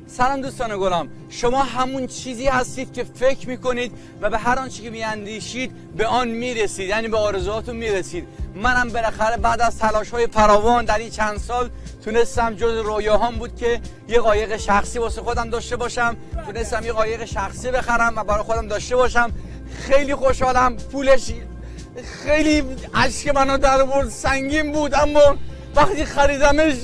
سلام دوستان گلم، شما همون چیزی هستید که فکر میکنید و به هر آنچه که میاندیشید به آن میرسید، یعنی به آرزوهاتون میرسید. منم بالاخره بعد از تلاش‌های فراوان در این چند سال تونستم، جز رویاهام بود که یه قایق شخصی واسه خودم داشته باشم. تونستم یه قایق شخصی بخرم و برای خودم داشته باشم. خیلی خوشحالم. پولش خیلی اشک منو در آورد، سنگین بود، اما وقتی خریدمش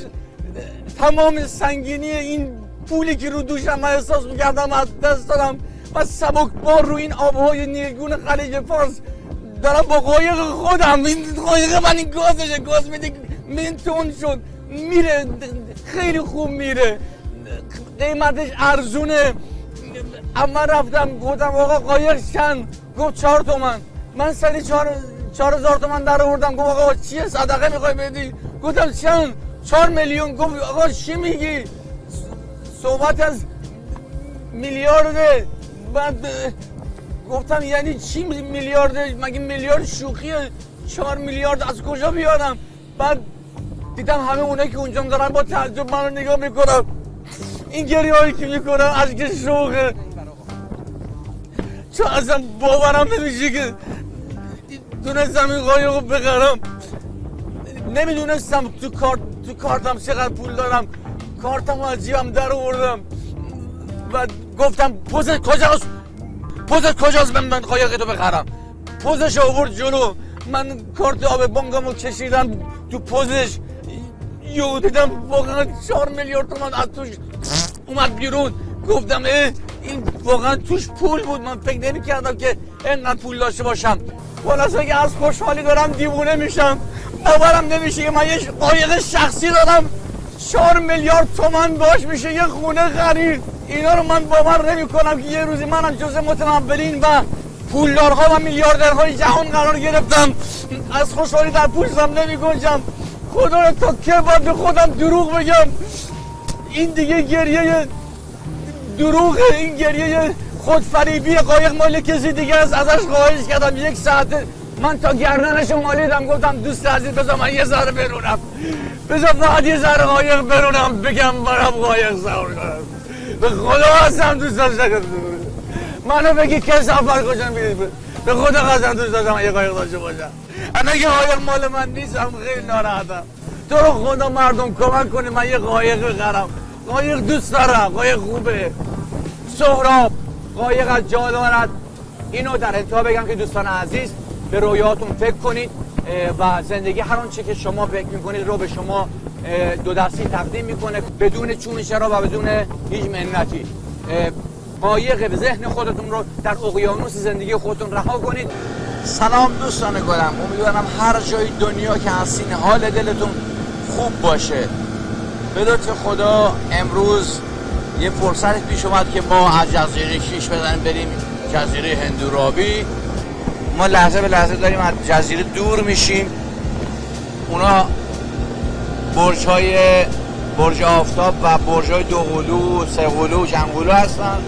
تمام سنگینی این پولی که رو دوشم من احساس میکردم از دست دادم و سبک بار رو این آبهای نیلگون خلیج فارس دارم با قایق خودم. این قایق من این گاز میده تون شد، میره خیلی خوب میره، قیمتش ارزونه. اول رفتم گفتم آقا قایق چند؟ گفت 4 تومن. من سری 4000 تومن در آوردم. گفت آقا چیه صدقه میخوای بدی؟ گفتم چند؟ 4 میلیون. گفت آقا چی میگی؟ صحبت از میلیارده. بعد گفتم یعنی چی میلیارده؟ مگه میلیارد شوخیه؟ 4 میلیارد از کجا بیارم؟ بعد دیدم همه اونایی که اونجا دارن با تعجب منو نگاه میکنم. این گریه هایی که میکنم اشک شوقه، چون اصلا باورم نمیشه که تونستم این قایق رو بخرم. نمیدونستم تو کارتم چقدر پول دارم. کارتم رو از جیبم در آوردم و گفتم پوزش کجاست من قایق تو بخرم. پوزش آورد جلو، من کارت آب بانکمو کشیدم تو پوزش، یهو دیدم واقعا 4 میلیارد تومان از توش اومد بیرون. گفتم این واقعا توش پول بود، من فکر نمی‌کردم که اینقدر پول داشته باشم. خلاصه که از خوشحالی دارم دیوونه میشم. باورم نمیشه که من یه قایق شخصی دارم 4 میلیارد تومان باش میشه یه خونه خرید. اینا رو من باور نمی‌کنم که یه روزی منم جزء متمولین و پولدارها و میلیاردرهای جهان قرار گرفتم. از خوشحالی در پوستم نمی‌گنجم. خدا رو تا که باید به خودم دروغ بگم؟ این دیگه گریه دروغه، این گریه خودفریبی. قایق مال کسی دیگه است. ازش خواهش کردم 1 ساعته، من تا گردنش مالیدم. گفتم دوست عزیز بذار من یه ذره برونم، بذار فقط یه ذره قایق برونم بگم برم قایق سوار کنم. به خدا قسم دوست داشتم منو بگی که سفر کجا میری، به خدا قسم دوست داشتم یه قایق داشته باشم. انا که قایق مال من نیستم، خیلی ناراحتم. تو رو خدا مردم کمک کنی من یه قایق بخرم. قایق دوست دارم، قایق خوبه. سهراب قایق از جا دارد. اینو در انتها بگم که دوستان عزیز به رویاتون فکر کنید و زندگی هر آنچه که شما فکر میکنید رو به شما 2 دستی تقدیم میکنه، بدون چون چرا و بدون هیچ منتی. قایق به ذهن خودتون رو در اقیانوس زندگی خودتون رها کنید. سلام دوستان گلم، امیدوارم هر جای دنیا که هستین حال دلتون خوب باشه. به لطف خدا امروز یه فرصت پیش اومد که ما از جزیره 6 بریم جزیره هندورابی. ما لحظه به لحظه داریم از جزیره دور میشیم. اونا برج آفتاب و برج‌های 2 قلو، 3 قلو و چند قلو هستن.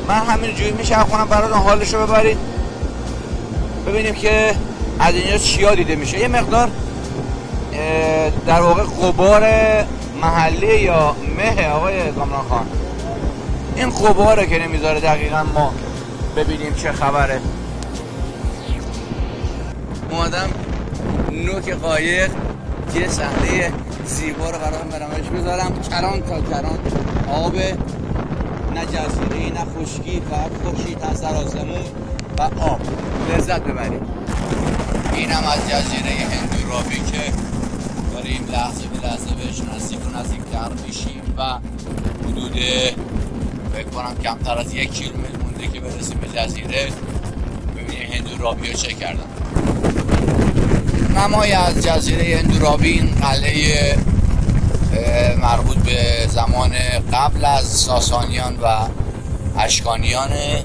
من همین جوری میچرخونم براتون حالشو ببرید ببینیم که از اینجا چیا دیده میشه. یه مقدار در واقع غبار محلی یا مه آقای کامران خان، این غباره که نمیذاره دقیقا ما ببینیم چه خبره. اومدم نوک قایق یه صحنه زیبا رو برامش بذارم. کران تا کران آب، نه جزیره نه خشکی، فقط خورشید از سر آسمون و آب. لذت ببریم. اینم از جزیره هندورابی که داریم لحظه به لحظه بهش نزدیکتر میشیم و حدود فکر کنم کمتر از 1 کیلومتر مونده که برسیم به جزیره. ببینید هندورابی رو چه کردن. نمای از جزیره هندورابی این قلعه مربوط به زمان قبل از ساسانیان و اشکانیانه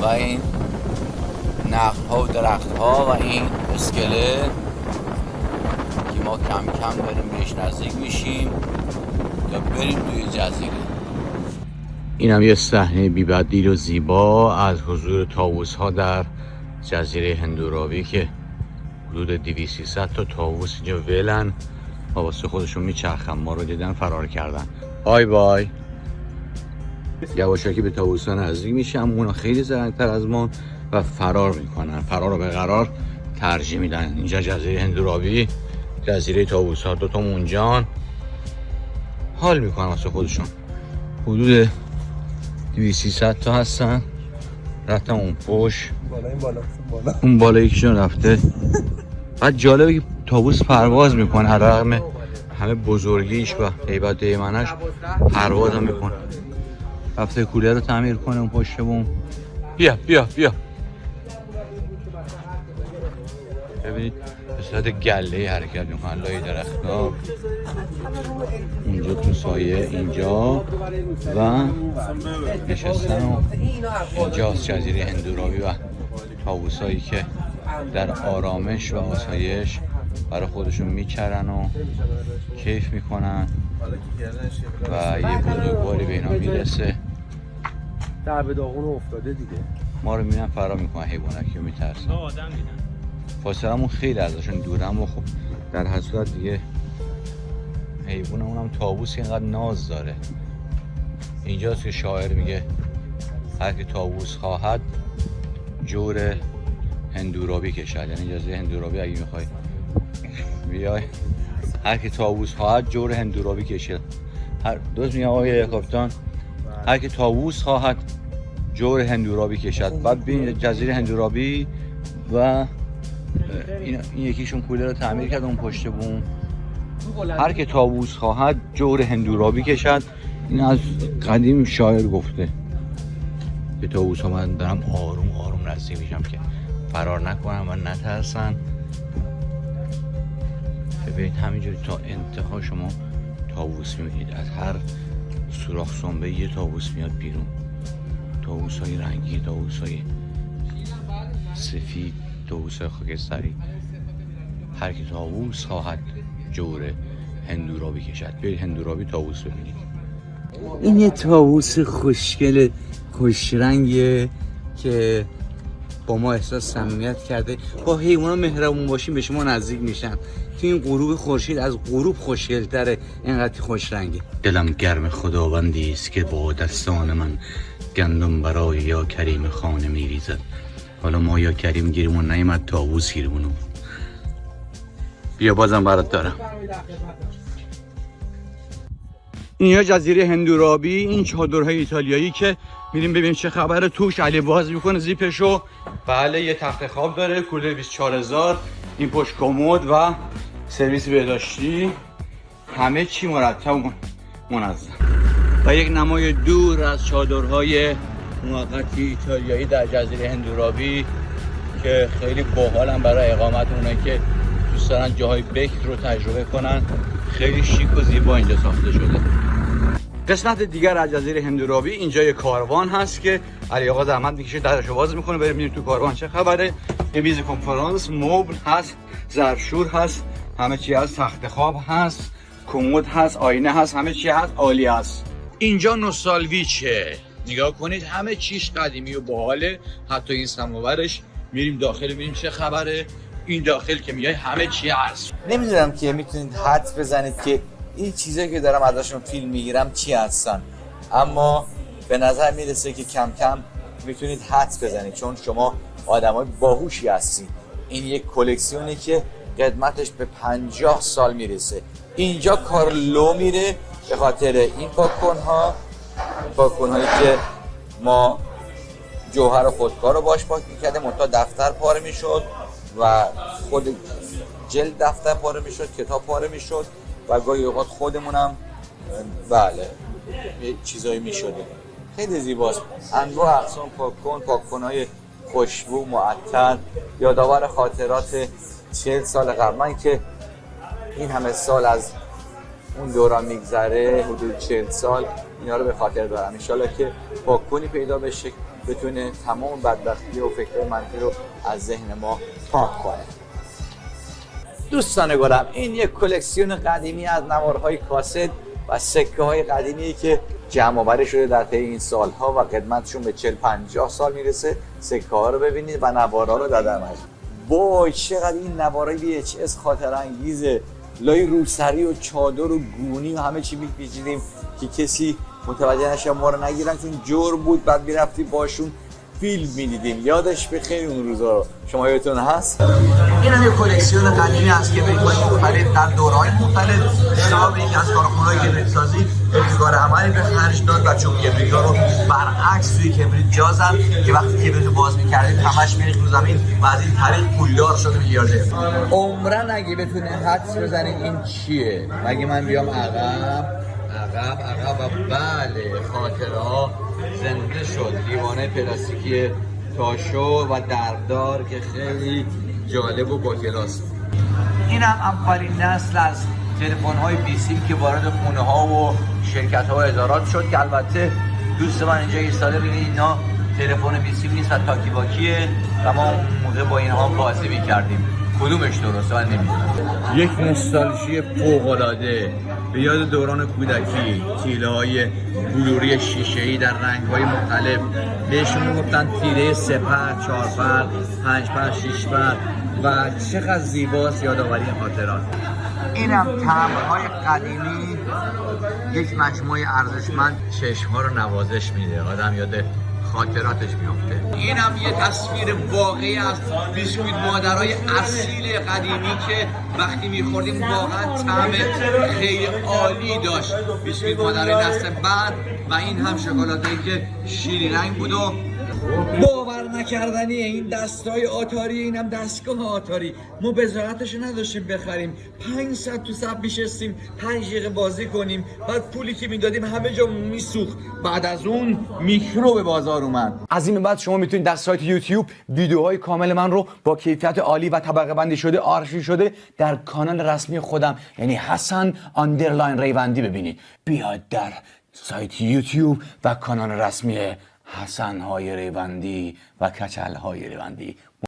و این نخل‌ها و درخت‌ها و این اسکله که ما کم کم داریم بهش نزدیک میشیم تا بریم توی جزیره. این هم یه صحنه بی‌بدیل و زیبا از حضور طاووس‌ها در جزیره هندورابی که حدود 200-300 تا طاووس اینجا ولن و واسه خودشون میچرخن. ما رو دیدن فرار کردن. بای بای. یواشکی به طاووس‌ها نزدیک میشن، اونا خیلی زرنگ‌تر از ما و فرار میکنن. فرار رو به قرار ترجیح میدن. اینجا جزیره هندورابی، جزیره طاووس‌ها، دوتا اونجان حال میکنن واسه خودشون. حدود 200-300 تا هستن. رفتم اون پشت، اون بالا یکیشون رفته. بعد جالبه که طاووس پرواز میکنه، علیرغم همه بزرگیش و هیبت دیمنش پرواز هم میکنه. رفته کوله رو تعمیر کنه اون پشت بوم. بیا بیا بیا، ببینید به صورت گله حرکت میکنن لای درخت‌ها. اینجا تو سایه اینجا و نشستن و اینجاست جزیره هندورابی و طاووسایی که در آرامش و آسایش برای خودشون میچرن و کیف میکنن و یه بزرگواری به اینا میرسه. در به داغون افتاده دیگه. ما رو میبینن فرار میکنن، حیوانکی رو میترسن. آدم دیدن. فاصلمون خیلی ازشون دورم و خب در هر صورت دیگه حیوانمون هم طاووس اینقدر ناز داره. اینجاست که شاعر میگه هر که طاووس خواهد جور هندورابی کشد. یعنی جزیره هندورابی اگه میخوای بیای، هر که طاووس خواهد جور هندورابی کشد. هر دوست میگه آقای کاپیتان، هر که طاووس خواهد جور هندورابی کشد. بعد ببین جزیره هندورابی و این یکیشون کوله رو تعمیر کرد اون پشت بوم. هر که طاووس خواهد جور هندورابی کشد. این از قدیم شاعر گفته. به طاووس ها من دارم آروم آروم نزدیک میشم که فرار نکنم و نترسن. ببینید همینجوری تا انتها شما طاووس میبینید. از هر سوراخ سنبه یه طاووس میاد بیرون. طاووس های رنگی، طاووس های سفید، طاووس های خاکستری. هر کی طاووس خواهد جور هندورابی کشد. برید هندورابی طاووس ببینید. این یه طاووس خوشگل خوش رنگیه که با ما احساس صمیمیت کرده. با حیونا مهربون باشیم به شما نزدیک میشن. تو این غروب خورشید از غروب خوشگل‌تره، اینقدر خوش رنگه. دلم گرم خداوندی است که با دستان من گندم برای یا کریم خانه میریزد. حالا ما یا کریم گیرمون نیامد، طاووس گیرمون اومد. بیا بازم برات دارم. اینجا جزیره هندورابی. این چادرهای ایتالیایی که میریم ببینیم چه خبره توش. علی باز میکنه زیپشو. بله یه تخت خواب داره، کولر 24000، این پشت کمد و سرویس بهداشتی، همه چی مرتب و منظم. و یک نمای دور از چادرهای موقتی ایتالیایی در جزیره هندورابی که خیلی باحالن برای اقامت اونایی که دوست دارن جاهای بکر رو تجربه کنن. خیلی شیک و زیبا اینجا ساخته شده. قسمت دیگر از جزیره هندورابی اینجا یه کاروان هست که علی آقا زحمت میکشه درشو باز میکنه. بریم ببینیم تو کاروان چه خبره. یه میز کنفرانس، مبل هست، ظرفشور هست، همه چی هست، تخت خواب هست، کمد هست، آینه هست، همه چی هست، عالی هست. اینجا نوستالژیکه. نگاه کنید همه چیش قدیمی و باحاله، حتی این سماورش. میریم داخل ببینیم چه خبره. این داخل که میای همه چی هست. نمیدونم که میتونید حدس بزنید که این چیزایی که دارم ازشون فیلم میگیرم چی هستن، اما به نظر میرسه که کم کم میتونید حدس بزنید چون شما آدمای باهوشی هستید. این یک کلکسیونی که قدمتش به 50 سال میرسه. اینجا کارلو میره به خاطر این پاک‌کن‌هایی که ما جوهر خودکار رو باش پاک میکردیم، منتها دفتر پاره میشد و خود جلد دفتر پاره میشد، کتاب پاره میشد و گاهی اوقات خودمونم بله یه چیزایی میشدیم. خیلی زیباست. انواع اقسام پاک‌کن‌های خوشبو، معطر، یادآور خاطرات 40 سال قبل. من که این همه سال از اون دوران میگذره، حدود 40 سال، اینا رو به خاطر دارم. انشالله که پاک‌کنی پیدا بشه بتونه تمام بدبختی و فکر منفی رو از ذهن ما پاک کنه. دوستان گلم، این یک کلکسیون قدیمی از نوارهای کاست و سکه های قدیمی که جمع آوری شده در طی این سالها و قدمتشون به 40-50 سال میرسه. سکه ها رو ببینید و نوارها رو دادم. وای چقدر این نوارهای VHS خاطر انگیزه. لای روسری و چادر و گونی و همه چی میپیچیدیم که کسی متوجه نشن ما رو نگیرن، چون جور بود. بعد میرفتیم باشون فیلم میدیدیم. یادش بخیر اون روزا رو. شما یادتون هست؟ این هم یک کلکسیون قدیمی است که بریک‌های مختلف در دوره‌های مختلف صاحب یک از کارخونه‌های کبریت‌سازی ابتکار عملی به خرج داد و چون کبریت‌ها رو برعکس توی کبریت جا زد که وقتی کبریت رو باز می‌کردید همش می‌ریخت رو زمین و از این طریق پولدار شد میلیاردر. عمرن اگه بتونه حدس بزنید این چیه؟ مگه من بیام عقب و بله، خاطره ها زنده شد. لیوانه پلاستیکی تاشو و دردار که خیلی جالب و با کلاس. این هم اولین نسل از تلفن‌های بیسیم که وارد خونه‌ها و شرکت‌ها و ادارات شد که البته دوست من اینجا ایستاده ببینید اینا تلفن بیسیم نیست و تاکی باکیه و ما اون موقع با اینها بازی می‌کردیم. کدومش درسته من نمیدونم. یک نوستالژی فوق‌العاده به یاد دوران کودکی. تیله‌های بلوری شیشه‌ای در رنگ‌های مختلف، بهشون میگفتن تیره 3 پر، 4 پر، 5 پر، 6 پر و چقدر زیباست یادآوری خاطرات. این هم تمبرهای قدیمی، یک مجموعه ارزشمند. چشم‌ها رو نوازش میده، آدم یاد خاطراتش میفته. این هم یه تصویر واقعی از بیسکویت مادرای اصیل قدیمی که وقتی میخوردیم واقعا طعم خیلی عالی داشت. بیسکویت مادرای نسل بعد و این هم شکلاتایی که شیرین رنگ بود و باور نکردنیه. این دستای آتاری، اینم دستگاه آتاری، ما بضاعتش نداشتیم بخریم. 5 ساعت تو صف میشستیم 5 دقیقه بازی کنیم، بعد پولی که میدادیم همه جا میسوخت. بعد از اون میکرو به بازار اومد. از این به بعد شما میتونید در سایت یوتیوب ویدیوهای کامل من رو با کیفیت عالی و طبقه بندی شده آرشیو شده در کانال رسمی خودم یعنی حسن آندرلاین ریوندی ببینید. بیاید در سایت یوتیوب و کانال رسمی حسن های ریوندی و کچل های ریوندی